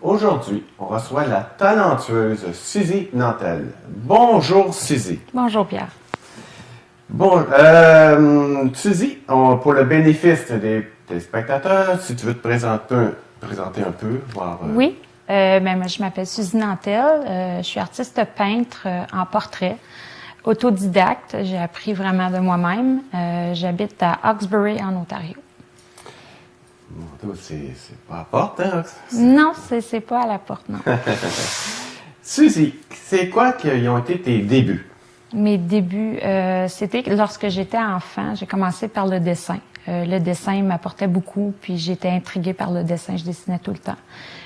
Aujourd'hui, on reçoit la talentueuse Suzy Nantel. Bonjour Suzy. Bonjour Pierre. Bon, Suzy, pour le bénéfice des téléspectateurs, si tu veux te présenter un peu, voir... Oui, moi, je m'appelle Suzy Nantel, je suis artiste peintre en portrait, autodidacte, j'ai appris vraiment de moi-même. J'habite à Hawkesbury en Ontario. Bon, c'est pas à la porte, hein? Non, c'est pas à la porte, non. Suzy, c'est quoi qui ont été tes débuts? Mes débuts, c'était lorsque j'étais enfant, j'ai commencé par le dessin. Le dessin m'apportait beaucoup, puis j'étais intriguée par le dessin, je dessinais tout le temps.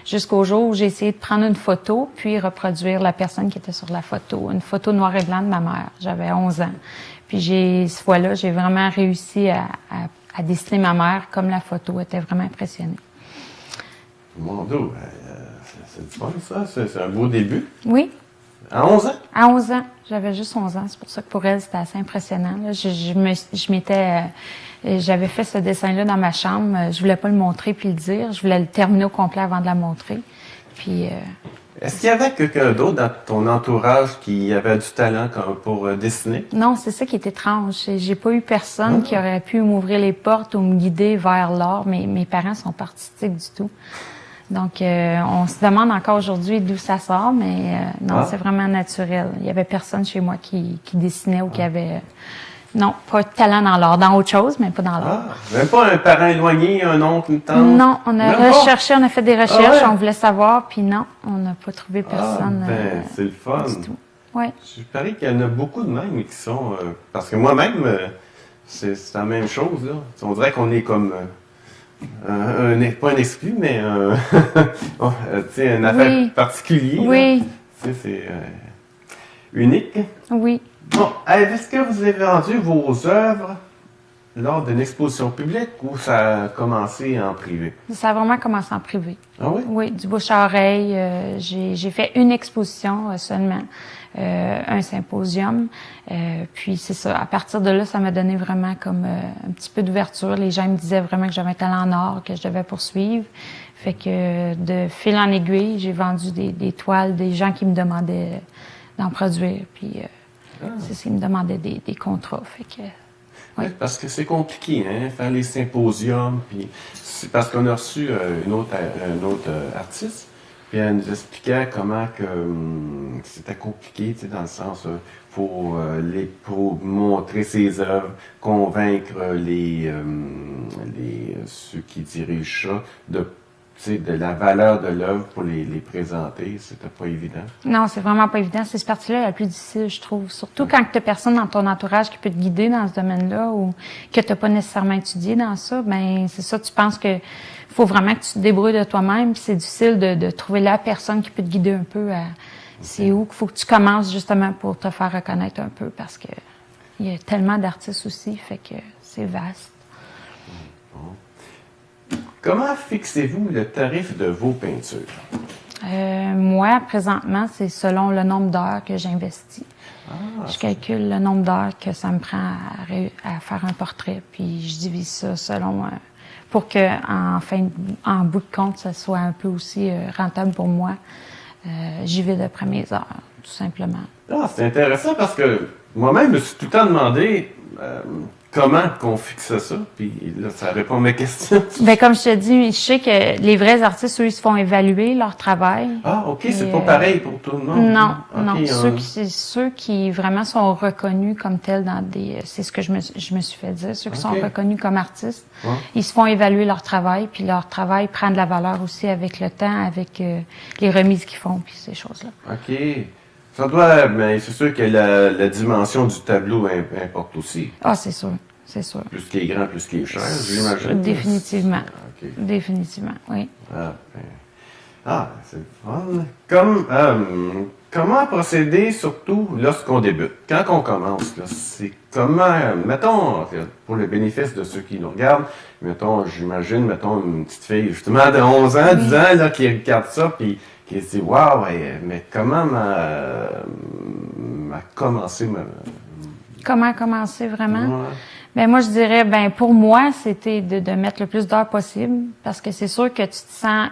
Jusqu'au jour où j'ai essayé de prendre une photo, puis reproduire la personne qui était sur la photo. Une photo noir et blanc de ma mère. J'avais 11 ans. Puis cette fois-là, j'ai vraiment réussi à dessiner ma mère comme la photo. Elle était vraiment impressionnée. Mon Dieu, c'est du fun ça, c'est un beau début. Oui. À 11 ans? À 11 ans. J'avais juste 11 ans. C'est pour ça que pour elle, c'était assez impressionnant. Là. J'avais fait ce dessin-là dans ma chambre. Je voulais pas le montrer puis le dire. Je voulais le terminer au complet avant de la montrer. Puis... Est-ce qu'il y avait quelqu'un d'autre dans ton entourage qui avait du talent pour dessiner? Non, c'est ça qui est étrange. J'ai pas eu personne qui aurait pu m'ouvrir les portes ou me guider vers l'art. Mes parents sont pas artistiques du tout. Donc, on se demande encore aujourd'hui d'où ça sort, mais non, c'est vraiment naturel. Il y avait personne chez moi qui dessinait ou qui avait... non, pas de talent dans l'art. Dans autre chose, mais pas dans l'art. Même pas un parent éloigné, un oncle, une tante? Non, on a recherché, on a fait des recherches, ouais? On voulait savoir, puis non, on n'a pas trouvé personne. C'est le fun. Du tout. Ouais. Je parie qu'il y en a beaucoup de même qui sont... parce que moi-même, c'est la même chose, là. On dirait qu'on est comme... pas un exclu, mais une affaire particulière. Oui. C'est unique. Oui. Bon, est-ce que vous avez vendu vos œuvres lors d'une exposition publique ou ça a commencé en privé? Ça a vraiment commencé en privé. Ah oui? Oui, du bouche à oreille. J'ai fait une exposition seulement, un symposium. Puis c'est ça. À partir de là, ça m'a donné vraiment comme un petit peu d'ouverture. Les gens me disaient vraiment que j'avais un talent en art, que je devais poursuivre. Fait que de fil en aiguille, j'ai vendu des toiles, des gens qui me demandaient d'en produire. Puis c'est ça, ils me demandaient des contrats. Fait que oui. Parce que c'est compliqué, hein, faire les symposiums. Puis c'est parce qu'on a reçu un autre artiste, puis elle nous expliquait comment que c'était compliqué, tu sais, dans le sens pour montrer ses œuvres, convaincre ceux qui dirigent ça de la valeur de l'œuvre pour les présenter. C'était pas évident. Non, c'est vraiment pas évident. C'est cette partie-là la plus difficile, je trouve. Surtout quand tu as personne dans ton entourage qui peut te guider dans ce domaine-là ou que tu n'as pas nécessairement étudié dans ça. Ben c'est ça, tu penses que faut vraiment que tu te débrouilles de toi-même. Puis c'est difficile de trouver la personne qui peut te guider un peu à c'est où qu'il faut que tu commences justement pour te faire reconnaître un peu parce que il y a tellement d'artistes aussi, fait que c'est vaste. Comment fixez-vous le tarif de vos peintures? Moi, présentement, c'est selon le nombre d'heures que j'investis. Je calcule le nombre d'heures que ça me prend à faire un portrait, puis je divise ça selon... pour que, en bout de compte, ça soit un peu aussi rentable pour moi. J'y vais d'après mes heures, tout simplement. C'est intéressant parce que moi-même, je me suis tout le temps demandé... comment qu'on fixe ça? Puis là, ça répond à mes questions. Ben comme je te dis, je sais que les vrais artistes, eux, ils se font évaluer leur travail. Ah, OK, c'est pas pareil pour tout le monde. Non, okay, non. Ceux qui vraiment sont reconnus comme tels dans des... C'est ce que je me suis fait dire. Ceux qui sont reconnus comme artistes, ils se font évaluer leur travail, puis leur travail prend de la valeur aussi avec le temps, avec les remises qu'ils font, puis ces choses-là. OK. Ça doit, mais c'est sûr que la dimension du tableau importe aussi. Ah, c'est sûr, c'est sûr. Plus qu'il est grand, plus qu'il est cher, j'imagine. Définitivement. Définitivement, oui. C'est fun. Comment procéder, surtout lorsqu'on débute? Quand on commence, là, c'est comment, mettons, pour le bénéfice de ceux qui nous regardent, j'imagine, une petite fille, justement, de 11 ans, 10 ans, là, qui regarde ça, puis qui se dit, waouh, mais comment commencer Comment commencer vraiment? Ouais. Ben moi, je dirais, pour moi, c'était de mettre le plus d'heures possible, parce que c'est sûr que tu te sens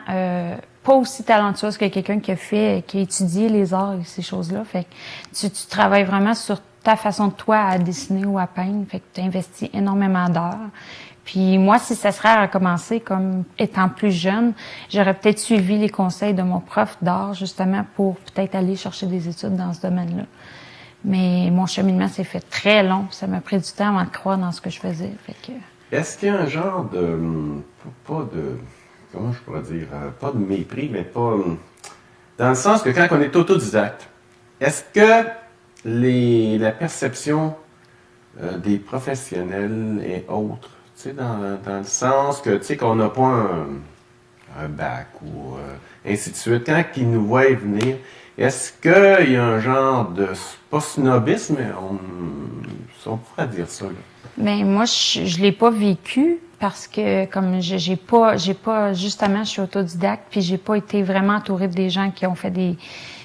pas aussi talentueuse que quelqu'un qui a étudié les arts et ces choses-là. Fait que tu travailles vraiment sur ta façon de toi à dessiner ou à peindre. Fait que tu investis énormément d'heures. Puis moi, si ça serait à recommencer comme étant plus jeune, j'aurais peut-être suivi les conseils de mon prof d'art, justement, pour peut-être aller chercher des études dans ce domaine-là. Mais mon cheminement s'est fait très long. Ça m'a pris du temps avant de croire dans ce que je faisais. Fait que... Est-ce qu'il y a un genre de, pas de, comment je pourrais dire, pas de mépris, mais pas, dans le sens que quand on est autodidacte, est-ce que la perception des professionnels est autre? Tu sais, dans le sens que, tu sais, qu'on n'a pas un bac ou ainsi de suite. Quand ils nous voient venir, est-ce qu'il y a un genre de, pas snobisme, mais on pourrait dire ça, là. Mais moi, je l'ai pas vécu parce que comme j'ai pas justement, je suis autodidacte puis j'ai pas été vraiment entourée des gens qui ont fait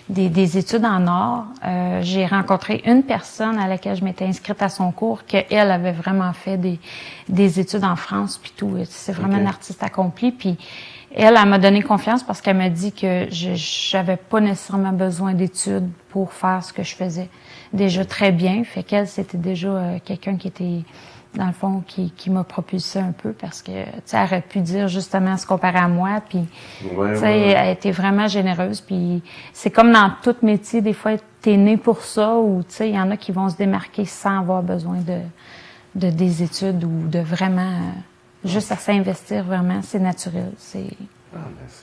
des études en art. J'ai rencontré une personne à laquelle je m'étais inscrite à son cours qu'elle avait vraiment fait des études en France puis tout. C'est vraiment une artiste accomplie puis elle m'a donné confiance parce qu'elle m'a dit que j'avais pas nécessairement besoin d'études pour faire ce que je faisais déjà très bien. Fait qu'elle, c'était déjà quelqu'un qui était, dans le fond, qui m'a propulsé un peu parce que, tu sais, elle aurait pu dire justement se comparer à moi. Puis, tu sais, elle était vraiment généreuse. Puis, c'est comme dans tout métier, des fois, t'es né pour ça ou, tu sais, il y en a qui vont se démarquer sans avoir besoin de des études ou de vraiment... juste à s'investir vraiment, c'est naturel. C'est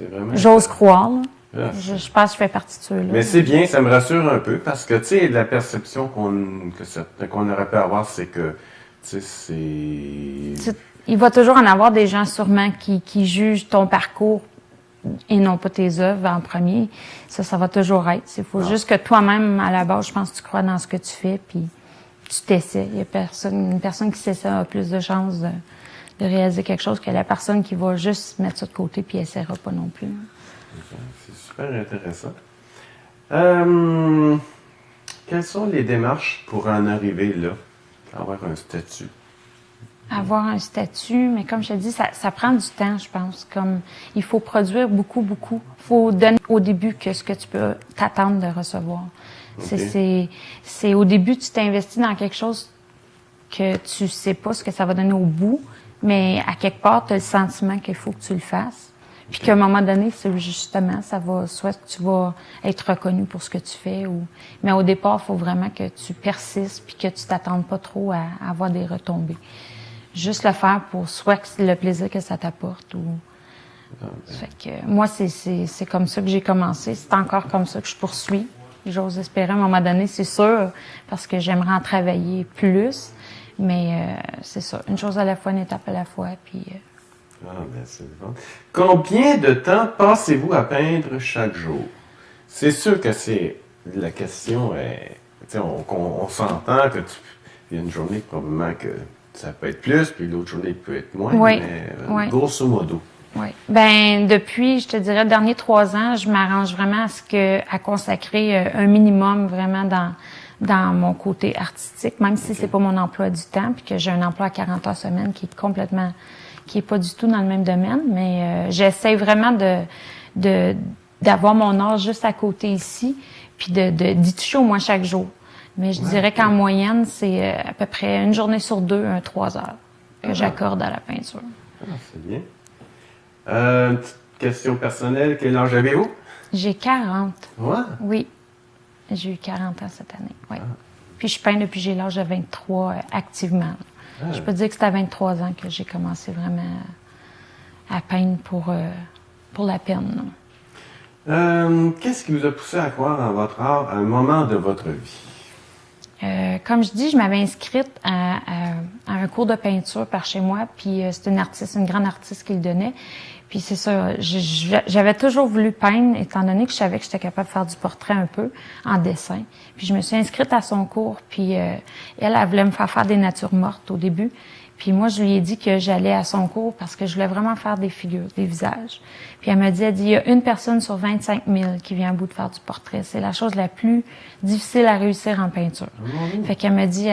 vraiment... J'ose croire, là. Je pense que je fais partie de ceux-là. Mais c'est bien, ça me rassure un peu parce que, tu sais, la perception qu'on aurait pu avoir, c'est que, tu sais, il va toujours en avoir des gens sûrement qui jugent ton parcours et non pas tes œuvres en premier. Ça va toujours être. Il faut juste que toi-même, à la base, je pense que tu crois dans ce que tu fais, puis tu t'essaies. Il y a une personne qui s'essaie a plus de chances de réaliser quelque chose que la personne qui va juste mettre ça de côté puis essaiera pas non plus. C'est super intéressant. Quelles sont les démarches pour en arriver là, avoir un statut? Avoir un statut, mais comme je te dis, ça prend du temps, je pense. Comme il faut produire beaucoup. Il faut donner au début que ce que tu peux t'attendre de recevoir. C'est au début, tu t'investis dans quelque chose que tu sais pas ce que ça va donner au bout, mais à quelque part, tu as le sentiment qu'il faut que tu le fasses. Puis qu'à un moment donné, c'est justement, soit que tu vas être reconnu pour ce que tu fais, mais au départ, il faut vraiment que tu persistes puis que tu t'attendes pas trop à avoir des retombées. Juste le faire pour soit que c'est le plaisir que ça t'apporte ou... Fait que moi, c'est comme ça que j'ai commencé. C'est encore comme ça que je poursuis. J'ose espérer à un moment donné, c'est sûr, parce que j'aimerais en travailler plus. Mais c'est ça, une chose à la fois, une étape à la fois, puis... c'est bon. Combien de temps passez-vous à peindre chaque jour? C'est sûr que la question est... On s'entend que il y a une journée probablement que ça peut être plus, puis l'autre journée peut être moins, mais grosso modo. Oui. Ben depuis, je te dirais, les derniers 3 ans, je m'arrange vraiment à consacrer un minimum vraiment dans mon côté artistique, même si c'est pas mon emploi du temps, puis que j'ai un emploi à 40 heures semaine qui est pas du tout dans le même domaine, mais j'essaie vraiment d'avoir mon art juste à côté ici, puis d'y toucher au moins chaque jour. Mais je dirais qu'en moyenne, c'est à peu près une journée sur 2, 3 heures que j'accorde à la peinture. C'est bien. Petite question personnelle, quel âge avez-vous? J'ai 40. Ouais. Oui. J'ai eu 40 ans cette année, oui. Puis je peins depuis j'ai l'âge de 23 activement. Je peux te dire que c'est à 23 ans que j'ai commencé vraiment à peindre pour la peine. Qu'est-ce qui vous a poussé à croire en votre art à un moment de votre vie? Comme je dis, je m'avais inscrite à un cours de peinture par chez moi, puis c'est une grande artiste qui le donnait. Puis c'est ça, j'avais toujours voulu peindre, étant donné que je savais que j'étais capable de faire du portrait un peu en dessin. Puis je me suis inscrite à son cours, puis elle voulait me faire des natures mortes au début. Puis moi, je lui ai dit que j'allais à son cours parce que je voulais vraiment faire des figures, des visages. Puis elle dit, il y a une personne sur 25 000 qui vient à bout de faire du portrait. C'est la chose la plus difficile à réussir en peinture. Fait qu'elle m'a dit,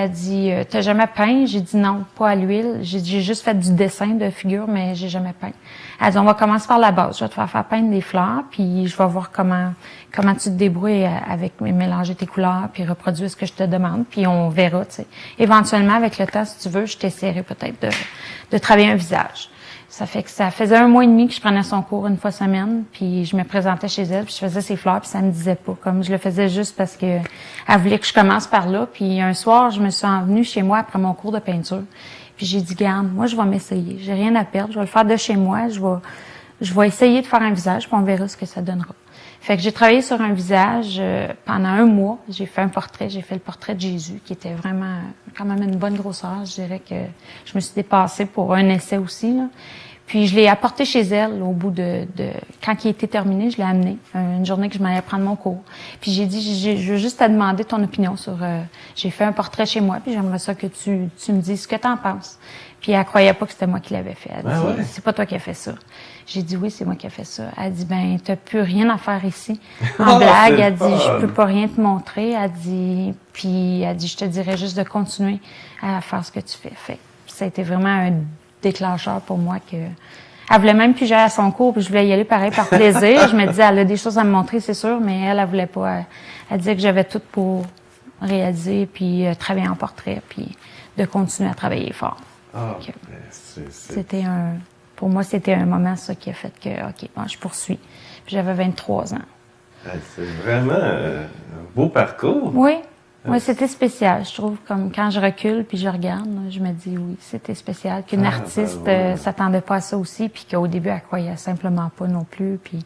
t'as jamais peint? J'ai dit non, pas à l'huile. J'ai juste fait du dessin de figures, mais j'ai jamais peint. Elle dit, on va commencer par la base. Je vais te faire peindre des fleurs, puis je vais voir comment tu te débrouilles avec mélanger tes couleurs, puis reproduire ce que je te demande, puis on verra, tu sais. Éventuellement, avec le temps, si tu veux, je t'essaierai peut-être de travailler un visage. Ça fait que ça faisait 1 mois et demi que je prenais son cours une fois semaine, puis je me présentais chez elle, puis je faisais ses fleurs, puis ça me disait pas. Comme je le faisais juste parce que elle voulait que je commence par là. Puis un soir, je me suis envenue chez moi après mon cours de peinture. Puis j'ai dit, garde, moi je vais m'essayer. J'ai rien à perdre. Je vais le faire de chez moi. Je vais essayer de faire un visage, puis on verra ce que ça donnera. Fait que j'ai travaillé sur un visage pendant 1 mois. J'ai fait un portrait. J'ai fait le portrait de Jésus, qui était vraiment quand même une bonne grosseur. Je dirais que je me suis dépassée pour un essai aussi, là. Puis je l'ai apporté chez elle au bout quand il était terminé, je l'ai amené une journée que je m'allais prendre mon cours. Puis j'ai dit, je veux juste te demander ton opinion sur. J'ai fait un portrait chez moi, puis j'aimerais ça que tu me dises ce que t'en penses. Puis elle croyait pas que c'était moi qui l'avais fait. Elle dit, c'est pas toi qui as fait ça. J'ai dit oui, c'est moi qui ai fait ça. Elle dit, ben t'as plus rien à faire ici. En blague, elle dit, je peux pas rien te montrer. Elle dit, je te dirais juste de continuer à faire ce que tu fais. Fait ça a été vraiment un déclencheur pour moi que elle voulait même plus que j'aille à son cours, puis je voulais y aller pareil par plaisir. Je me disais, elle a des choses à me montrer, c'est sûr, mais elle voulait pas. Elle disait que j'avais tout pour réaliser, puis travailler en portrait, puis de continuer à travailler fort. Donc, c'était pour moi, c'était un moment, ça, qui a fait que, OK, bon, je poursuis. Puis j'avais 23 ans. C'est vraiment un beau parcours. Oui. Oui, c'était spécial. Je trouve, comme quand je recule puis je regarde, je me dis oui, c'était spécial. Qu'une artiste s'attendait pas à ça aussi, puis qu'au début, elle croyait simplement pas non plus. Puis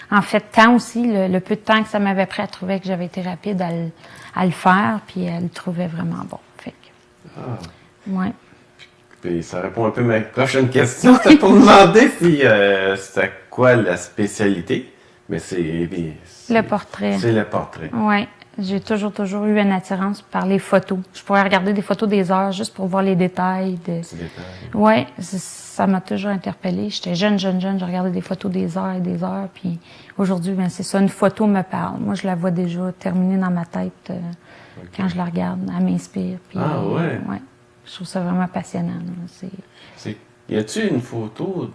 en fait, tant aussi, le peu de temps que ça m'avait pris, elle trouvait que j'avais été rapide à le faire, puis elle le trouvait vraiment bon. Fait que, ouais. Puis ça répond un peu à ma prochaine question. C'était pour demander si c'était quoi la spécialité. Mais c'est le portrait. C'est le portrait. Oui. J'ai toujours eu une attirance par les photos. Je pourrais regarder des photos des heures juste pour voir les détails. Oui, ça m'a toujours interpellée. J'étais jeune, je regardais des photos des heures et des heures. Puis aujourd'hui, ben c'est ça, une photo me parle. Moi, je la vois déjà terminée dans ma tête quand je la regarde. Elle m'inspire. Puis, ouais? Ouais. Je trouve ça vraiment passionnant. Y a-t-il une photo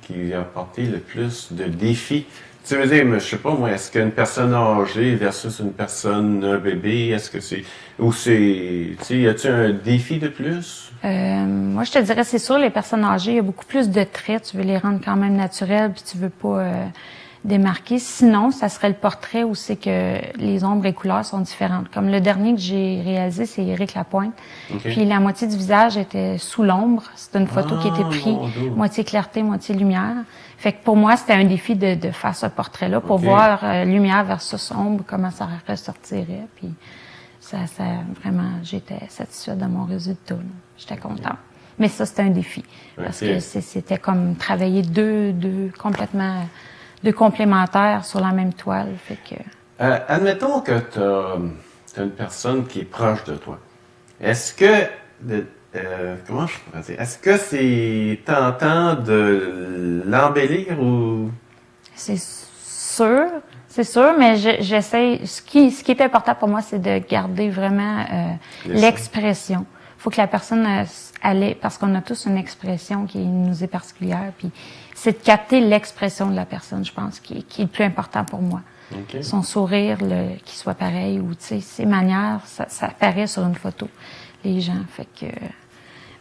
qui a apporté le plus de défis? Tu veux dire, je sais pas moi, est-ce qu'une personne âgée versus un bébé, est-ce que c'est, y a-t-il un défi de plus? Moi, je te dirais, c'est sûr, les personnes âgées, il y a beaucoup plus de traits, tu veux les rendre quand même naturels, puis tu veux pas démarquer. Sinon, ça serait le portrait où c'est que les ombres et couleurs sont différentes. Comme le dernier que j'ai réalisé, c'est Éric Lapointe. Okay. Puis la moitié du visage était sous l'ombre. C'est une photo qui était prise moitié clarté, moitié lumière. Fait que pour moi, c'était un défi de faire ce portrait-là pour voir lumière versus ombre, comment ça ressortirait. Puis ça vraiment, j'étais satisfaite de mon résultat. J'étais contente. Mais ça, c'était un défi. Parce que c'était comme travailler deux complémentaires sur la même toile. Fait que... admettons que t'as une personne qui est proche de toi. Est-ce que comment je pourrais dire? Est-ce que c'est tentant de l'embellir ou? C'est sûr, mais j'essaie. Ce qui est important pour moi, c'est de garder vraiment l'expression. Faut que la personne parce qu'on a tous une expression qui nous est particulière, puis c'est de capter l'expression de la personne, je pense, qui est le plus important pour moi. Okay. Son sourire, qu'il soit pareil, ou tu sais, ses manières, ça apparaît sur une photo. Les gens, fait que.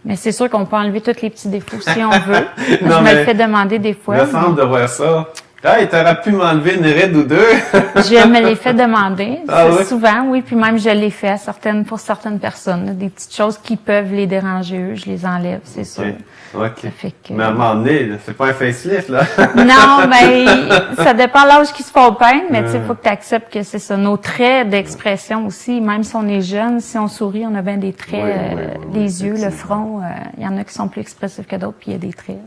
Mais c'est sûr qu'on peut enlever tous les petits défauts si on veut. Non, je me le fais demander des fois. Il me semble de voir ça. Hey, t'aurais pu m'enlever une ride ou deux. Je me l'ai fait demander. Souvent, oui. Puis même, je l'ai fait pour certaines personnes. Là, des petites choses qui peuvent les déranger eux, je les enlève, c'est sûr. OK. Ça fait que... Mais à un moment donné, c'est pas un facelift, là. Non, ben, ça dépend de l'âge qu'ils se font peindre, mais tu sais, il faut que tu acceptes que c'est ça. Nos traits d'expression aussi, même si on est jeune, si on sourit, on a bien des traits, les yeux, le front. Il y en a qui sont plus expressifs que d'autres, puis il y a des traits.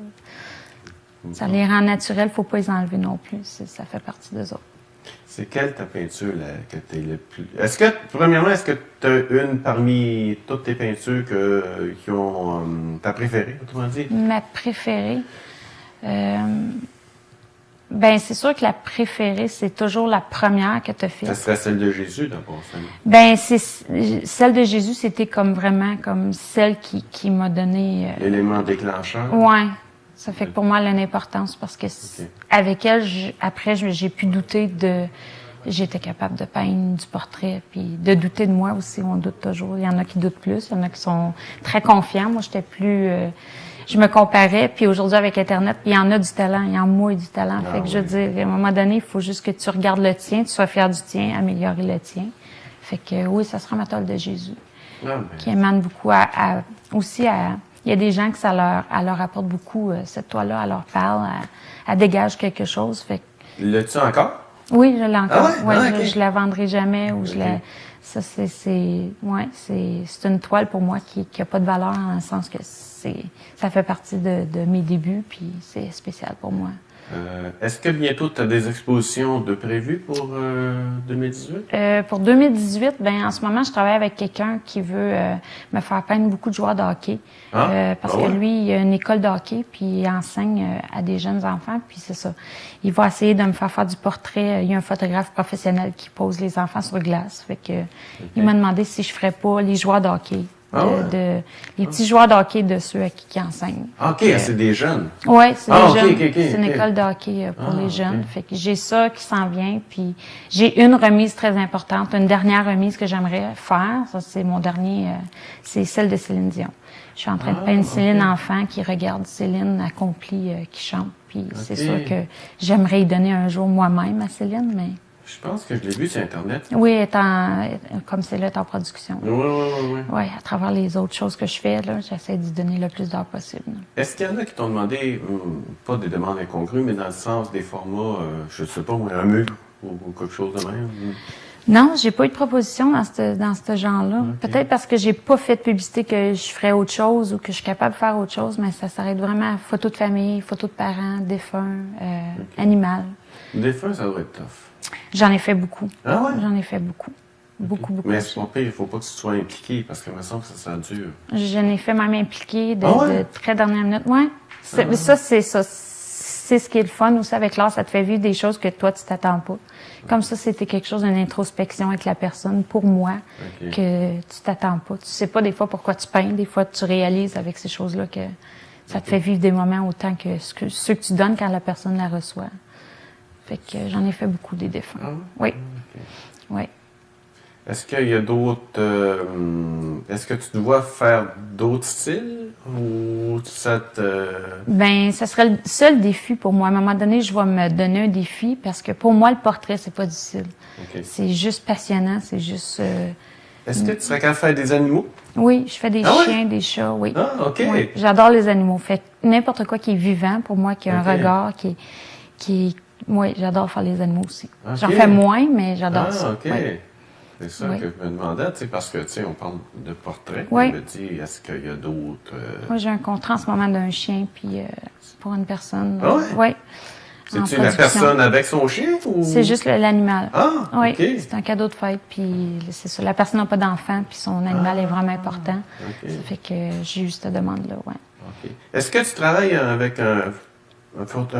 Ça les rend naturels, faut pas les enlever non plus. Ça fait partie d'eux autres. C'est quelle ta peinture là, que t'es le plus... Premièrement, est-ce que tu as une parmi toutes tes peintures qui ont ta préférée, autrement dit? Ma préférée? Ben, c'est sûr que la préférée, c'est toujours la première que tu as faite. Ça serait celle de Jésus, d'abord. Ben, celle de Jésus, c'était comme vraiment comme celle qui m'a donné... L'élément déclencheur? Ouais. Ça fait que pour moi, elle a une importance parce que avec elle, après, j'ai pu douter de... J'étais capable de peindre du portrait, puis de douter de moi aussi. On doute toujours. Il y en a qui doutent plus, il y en a qui sont très confiants. Moi, j'étais plus... je me comparais, puis aujourd'hui, avec Internet, il y en a du talent, il y en a moi du talent. Fait que je veux dire, à un moment donné, il faut juste que tu regardes le tien, tu sois fier du tien, améliorer le tien. Fait que oui, ça sera ma toile de Jésus, qui émane beaucoup aussi à... Il y a des gens que elle leur apporte beaucoup, cette toile-là, elle leur parle, elle dégage quelque chose. Fait que... L'as-tu encore? Oui, je l'ai encore. Ah ouais? Okay. Je la vendrai jamais ou ça, c'est une toile pour moi qui a pas de valeur dans le sens que ça fait partie de mes débuts, puis c'est spécial pour moi. Est-ce que bientôt tu as des expositions de prévues pour 2018? Pour 2018, en ce moment, je travaille avec quelqu'un qui veut me faire peindre beaucoup de joueurs de hockey. Parce que lui, il a une école de hockey, puis il enseigne à des jeunes enfants, puis c'est ça. Il va essayer de me faire du portrait. Il y a un photographe professionnel qui pose les enfants sur glace. Fait que il m'a demandé si je ferais pas les joueurs de hockey. Les petits joueurs de hockey de ceux à qui enseignent. OK, c'est des jeunes. Oui, c'est des jeunes. Okay, c'est une école de hockey pour les jeunes. Fait que j'ai ça qui s'en vient. Puis j'ai une remise très importante, une dernière remise que j'aimerais faire. Ça, c'est mon dernier, c'est celle de Céline Dion. Je suis en train de peindre Céline enfant qui regarde Céline accomplie qui chante. Puis c'est sûr que j'aimerais y donner un jour moi-même à Céline, mais... Je pense que je l'ai vu sur Internet. Oui, comme c'est là, en production. Oui. À travers les autres choses que je fais, là, j'essaie d'y donner le plus d'heures possible. Est-ce qu'il y en a qui t'ont demandé, pas des demandes incongrues, mais dans le sens des formats, je sais pas, un mur ou quelque chose de même? Non, j'ai pas eu de proposition dans ce genre-là. Okay. Peut-être parce que j'ai pas fait de publicité que je ferais autre chose ou que je suis capable de faire autre chose, mais ça s'arrête vraiment à photos de famille, photos de parents, défunts, animal. Défunts, ça doit être tough. J'en ai fait beaucoup. Ah ouais? J'en ai fait beaucoup. Beaucoup. Mais c'est pas pire, il faut pas que tu sois impliqué parce que me semble que ça dure. Je n'ai fait même impliqué de très dernière minute. Ouais. Ça, c'est ça. C'est ce qui est le fun aussi avec l'art, ça te fait vivre des choses que toi, tu t'attends pas. Comme ça, c'était quelque chose d'une introspection avec la personne, pour moi, que tu t'attends pas. Tu sais pas des fois pourquoi tu peins, des fois tu réalises avec ces choses-là que ça te fait vivre des moments autant que ceux que tu donnes quand la personne la reçoit. Fait que j'en ai fait beaucoup des défunts. Oui. Oui. Est-ce qu'il y a d'autres... est-ce que tu dois faire d'autres styles ou ça te... Ça serait le seul défi pour moi. À un moment donné, je vais me donner un défi parce que pour moi, le portrait, c'est pas difficile. C'est juste passionnant, c'est juste... Est-ce que tu serais capable de faire des animaux? Oui, je fais des chiens, des chats, oui. Ah, OK. Oui, j'adore les animaux. Fait que n'importe quoi qui est vivant, pour moi, qui a un regard, qui oui, j'adore faire les animaux aussi. J'en fais moins, mais j'adore ça. OK. Oui. C'est ça que je me demandais, parce que, on parle de portrait. Oui. Je me dis, est-ce qu'il y a d'autres... Moi, j'ai un contrat en ce moment d'un chien, puis pour une personne. Ah ouais? Oui. C'est-tu la personne avec son chien ou... C'est juste l'animal. Ah, oui, OK. C'est un cadeau de fête, puis c'est ça. La personne n'a pas d'enfant, puis son animal est vraiment important. OK. Ça fait que j'ai eu cette demande-là, oui. OK. Est-ce que tu travailles avec un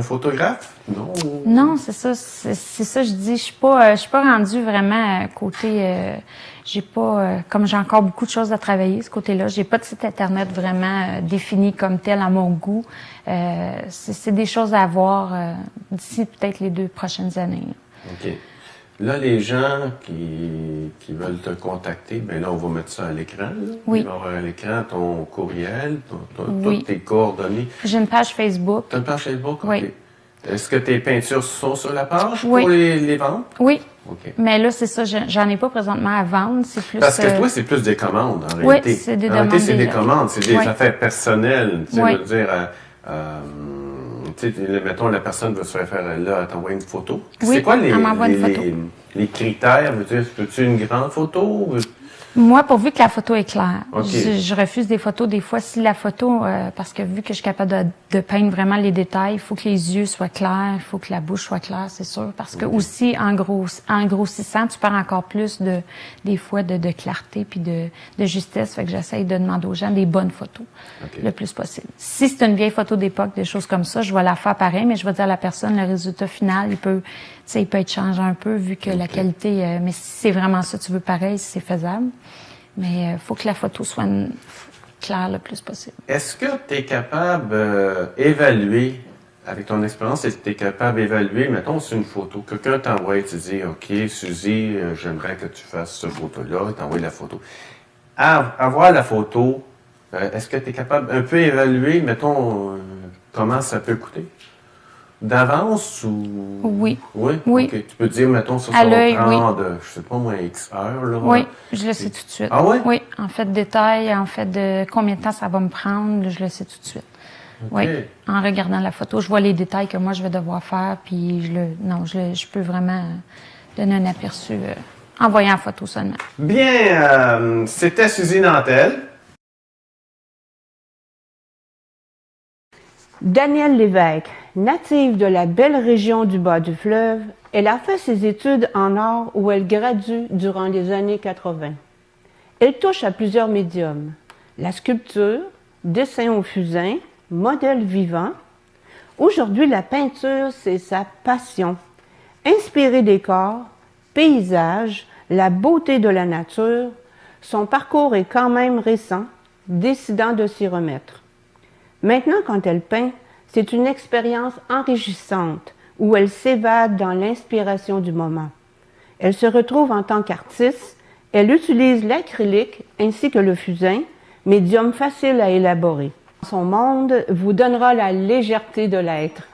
photographe? Non? Non, c'est ça. C'est ça, je dis. Je suis pas rendue vraiment côté... j'ai pas... comme j'ai encore beaucoup de choses à travailler, ce côté-là, j'ai pas de site Internet vraiment défini comme tel à mon goût. C'est des choses à voir d'ici peut-être les 2 prochaines années. OK. Là, les gens qui veulent te contacter, là, on va mettre ça à l'écran. Là. Oui. Il va y avoir à l'écran ton courriel, oui. toutes tes coordonnées. J'ai une page Facebook. Tu as une page Facebook? Oui. OK. Est-ce que tes peintures sont sur la page oui. pour les vendre? Oui. OK. Mais là, c'est ça, j'en ai pas présentement à vendre. C'est plus. Parce que toi, c'est plus des commandes, en réalité. Oui, c'est des en demandes. réalité, c'est des commandes, c'est des affaires personnelles. Tu sais, oui. je veux dire... mettons, la personne veut se faire là, elle t'envoie une photo. Oui, c'est quoi les critères? Veux-tu une grande photo? Moi, pourvu que la photo est claire. Okay. Je refuse des photos. Des fois, si la photo, parce que vu que je suis capable de peindre vraiment les détails, il faut que les yeux soient clairs, il faut que la bouche soit claire, c'est sûr. Parce que aussi, en grossissant, tu perds encore plus des fois de clarté puis de justesse. Fait que j'essaye de demander aux gens des bonnes photos le plus possible. Si c'est une vieille photo d'époque, des choses comme ça, je vais la faire pareil, mais je vais dire à la personne, le résultat final, il peut être changé un peu vu que la qualité, mais si c'est vraiment ça, tu veux pareil, si c'est faisable. Mais faut que la photo soit clair le plus possible. Est-ce que tu es capable d'évaluer, avec ton expérience, est-ce que tu es capable d'évaluer, mettons, sur une photo, quelqu'un t'envoie et tu dis, OK, Suzy, j'aimerais que tu fasses cette photo-là, et t'envoies la photo. Avoir la photo, est-ce que tu es capable un peu évaluer, mettons, comment ça peut coûter? D'avance ou... Oui. Oui? Oui. OK. Tu peux dire, mettons, ça À va l'œil, prendre, je sais pas moi, X heures, là. Oui, je le sais tout de suite. Ah ouais? Oui, en fait, détail, en fait, de combien de temps ça va me prendre, je le sais tout de suite. OK. Oui, en regardant la photo, je vois les détails que moi je vais devoir faire, puis je peux vraiment donner un aperçu en voyant la photo seulement. Bien, c'était Suzy Nantel. Danielle Lévesque, native de la belle région du bas du fleuve, elle a fait ses études en art où elle gradue durant les années 80. Elle touche à plusieurs médiums, la sculpture, dessin au fusain, modèle vivant. Aujourd'hui, la peinture, c'est sa passion. Inspirée des corps, paysages, la beauté de la nature, son parcours est quand même récent, décidant de s'y remettre. Maintenant, quand elle peint, c'est une expérience enrichissante où elle s'évade dans l'inspiration du moment. Elle se retrouve en tant qu'artiste, elle utilise l'acrylique ainsi que le fusain, médium facile à élaborer. Son monde vous donnera la légèreté de l'être.